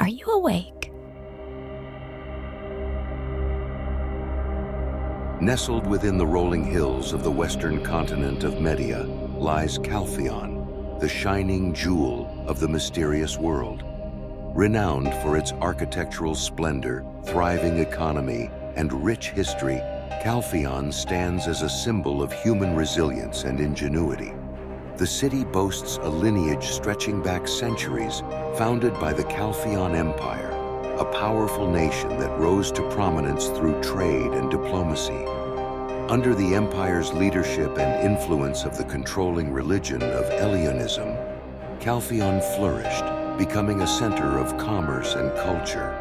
Are you awake? Nestled within the rolling hills of the western continent of Media lies Calpheon, the shining jewel of the mysterious world. Renowned for its architectural splendor, thriving economy, and rich history, Calpheon stands as a symbol of human resilience and ingenuity. The city boasts a lineage stretching back centuries, founded by the Calpheon Empire, a powerful nation that rose to prominence through trade and diplomacy. Under the empire's leadership and influence of the controlling religion of Hellenism, Calpheon flourished, becoming a center of commerce and culture.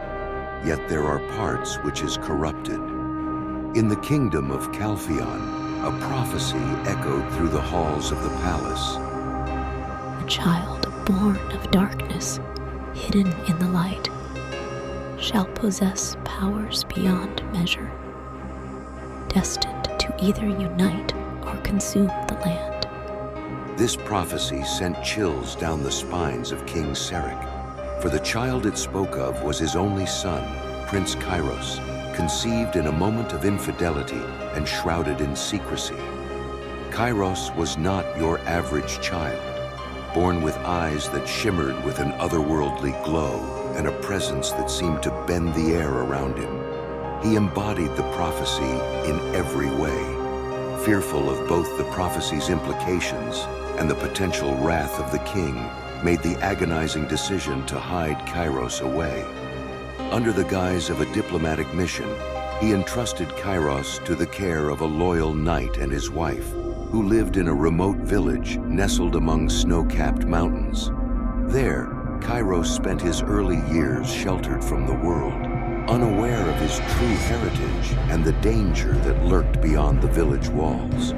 Yet there are parts which is corrupted. In the kingdom of Calpheon, a prophecy echoed through the halls of the palace. A child born of darkness, hidden in the light, shall possess powers beyond measure, destined to either unite or consume the land. This prophecy sent chills down the spines of King Seric, for the child it spoke of was his only son, Prince Kairos, conceived in a moment of infidelity and shrouded in secrecy. Kairos was not your average child, born with eyes that shimmered with an otherworldly glow and a presence that seemed to bend the air around him. He embodied the prophecy in every way. Fearful of both the prophecy's implications and the potential wrath of the king, made the agonizing decision to hide Kairos away. Under the guise of a diplomatic mission, he entrusted Kairos to the care of a loyal knight and his wife, who lived in a remote village nestled among snow-capped mountains. There, Kairos spent his early years sheltered from the world, unaware of his true heritage and the danger that lurked beyond the village walls.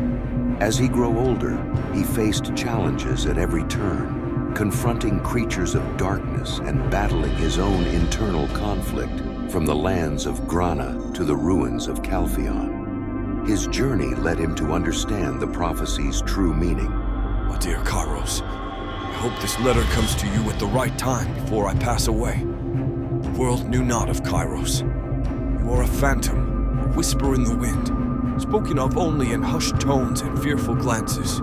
As he grew older, he faced challenges at every turn, confronting creatures of darkness and battling his own internal conflict, from the lands of Grana to the ruins of Calpheon. His journey led him to understand the prophecy's true meaning. My dear Kairos, I hope this letter comes to you at the right time before I pass away. The world knew not of Kairos. You are a phantom, a whisper in the wind, spoken of only in hushed tones and fearful glances.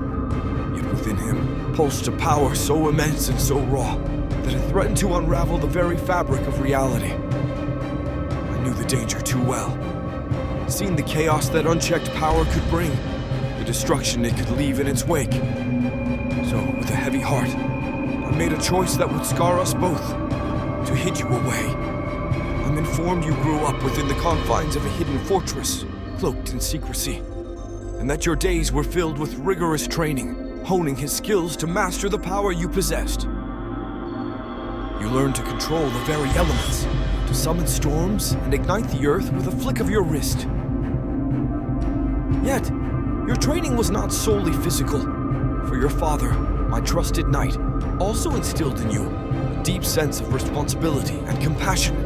Yet within him pulsed a power so immense and so raw that it threatened to unravel the very fabric of reality. I knew the danger too well. Seen the chaos that unchecked power could bring, the destruction it could leave in its wake. So, with a heavy heart, I made a choice that would scar us both, to hid you away. I'm informed you grew up within the confines of a hidden fortress, cloaked in secrecy, and that your days were filled with rigorous training, honing his skills to master the power you possessed. You learned to control the very elements, to summon storms and ignite the earth with a flick of your wrist. Yet, your training was not solely physical, for your father, my trusted knight, also instilled in you a deep sense of responsibility and compassion.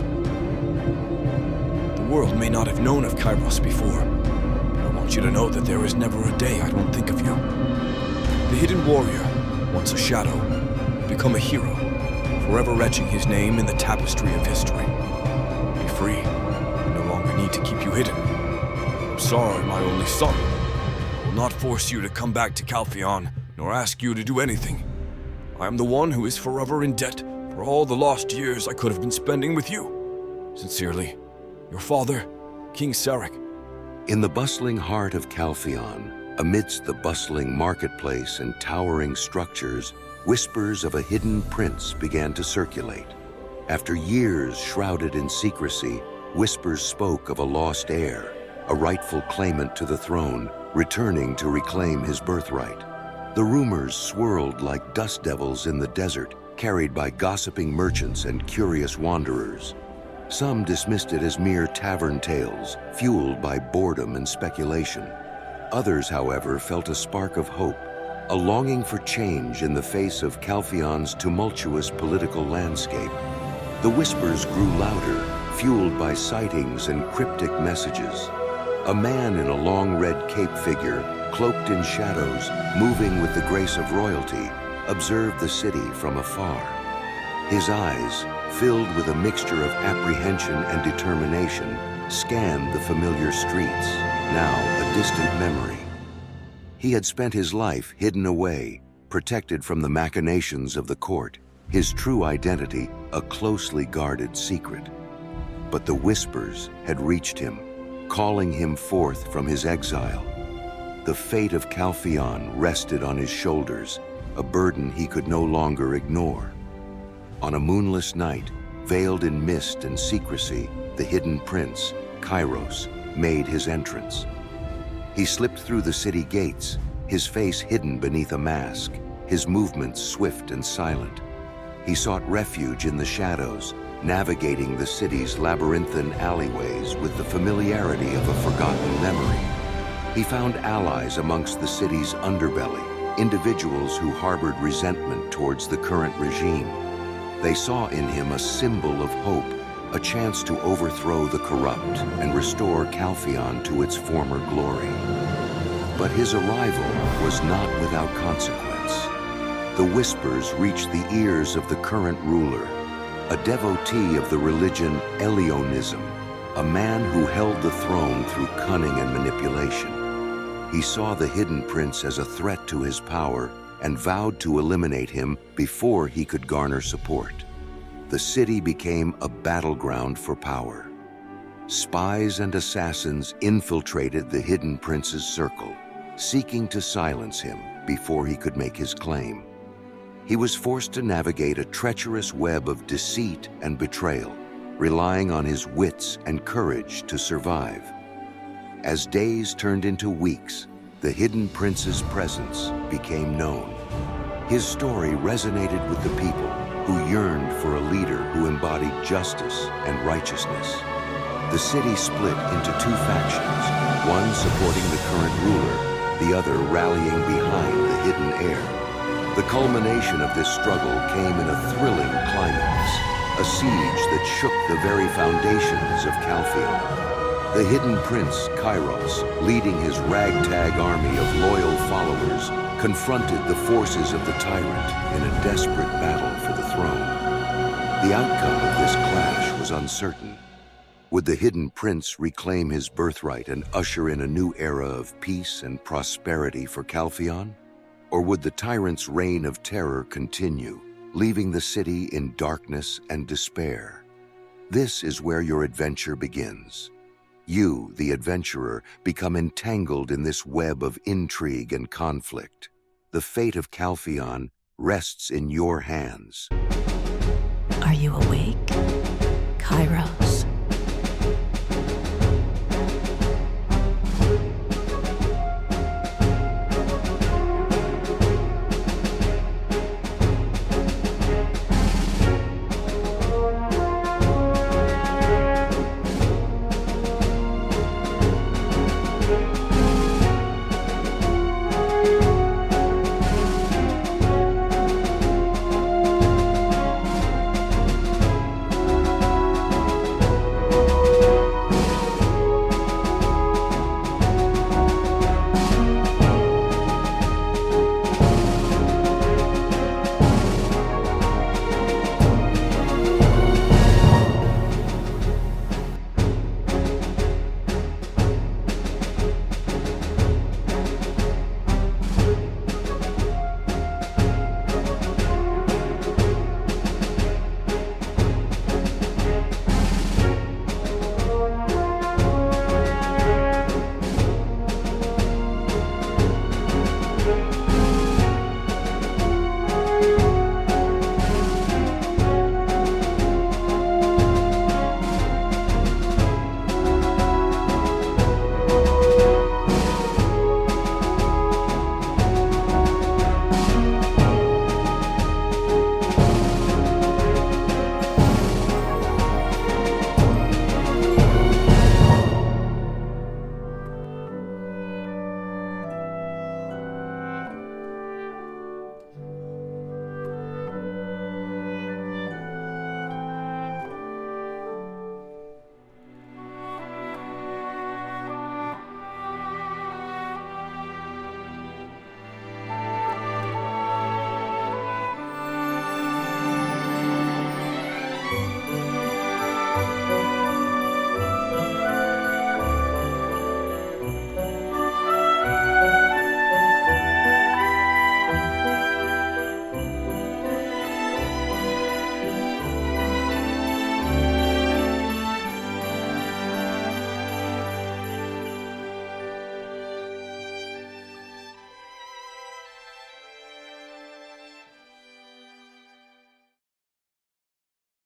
The world may not have known of Kairos before, but I want you to know that there is never a day I don't think of you. The hidden warrior, once a shadow, will become a hero, forever etching his name in the tapestry of history. Be free. I no longer need to keep you hidden. I'm sorry, my only son. I will not force you to come back to Calpheon, nor ask you to do anything. I am the one who is forever in debt for all the lost years I could have been spending with you. Sincerely, your father, King Seric. In the bustling heart of Calpheon, amidst the bustling marketplace and towering structures, whispers of a hidden prince began to circulate. After years shrouded in secrecy, whispers spoke of a lost heir, a rightful claimant to the throne, returning to reclaim his birthright. The rumors swirled like dust devils in the desert, carried by gossiping merchants and curious wanderers. Some dismissed it as mere tavern tales, fueled by boredom and speculation. Others, however, felt a spark of hope, a longing for change in the face of Calpheon's tumultuous political landscape. The whispers grew louder, fueled by sightings and cryptic messages. A man in a long red cape figure, cloaked in shadows, moving with the grace of royalty, observed the city from afar. His eyes, filled with a mixture of apprehension and determination, scanned the familiar streets, now a distant memory. He had spent his life hidden away, protected from the machinations of the court, his true identity a closely guarded secret. But the whispers had reached him, calling him forth from his exile. The fate of Calpheon rested on his shoulders, a burden he could no longer ignore. On a moonless night, veiled in mist and secrecy, the hidden prince, Kairos, made his entrance. He slipped through the city gates, his face hidden beneath a mask, his movements swift and silent. He sought refuge in the shadows, navigating the city's labyrinthine alleyways with the familiarity of a forgotten memory. He found allies amongst the city's underbelly, individuals who harbored resentment towards the current regime. They saw in him a symbol of hope, a chance to overthrow the corrupt and restore Calpheon to its former glory. But his arrival was not without consequence. The whispers reached the ears of the current ruler, a devotee of the religion Elionism, a man who held the throne through cunning and manipulation. He saw the hidden prince as a threat to his power and vowed to eliminate him before he could garner support. The city became a battleground for power. Spies and assassins infiltrated the hidden prince's circle, seeking to silence him before he could make his claim. He was forced to navigate a treacherous web of deceit and betrayal, relying on his wits and courage to survive. As days turned into weeks, the hidden prince's presence became known. His story resonated with the people who yearned for a leader who embodied justice and righteousness. The city split into two factions, one supporting the current ruler, the other rallying behind the hidden heir. The culmination of this struggle came in a thrilling climax, a siege that shook the very foundations of Calpheon. The hidden prince, Kairos, leading his ragtag army of loyal followers, confronted the forces of the tyrant in a desperate battle for the throne. The outcome of this clash was uncertain. Would the hidden prince reclaim his birthright and usher in a new era of peace and prosperity for Calpheon? Or would the tyrant's reign of terror continue, leaving the city in darkness and despair? This is where your adventure begins. You, the adventurer, become entangled in this web of intrigue and conflict. The fate of Calpheon rests in your hands. Are you awake?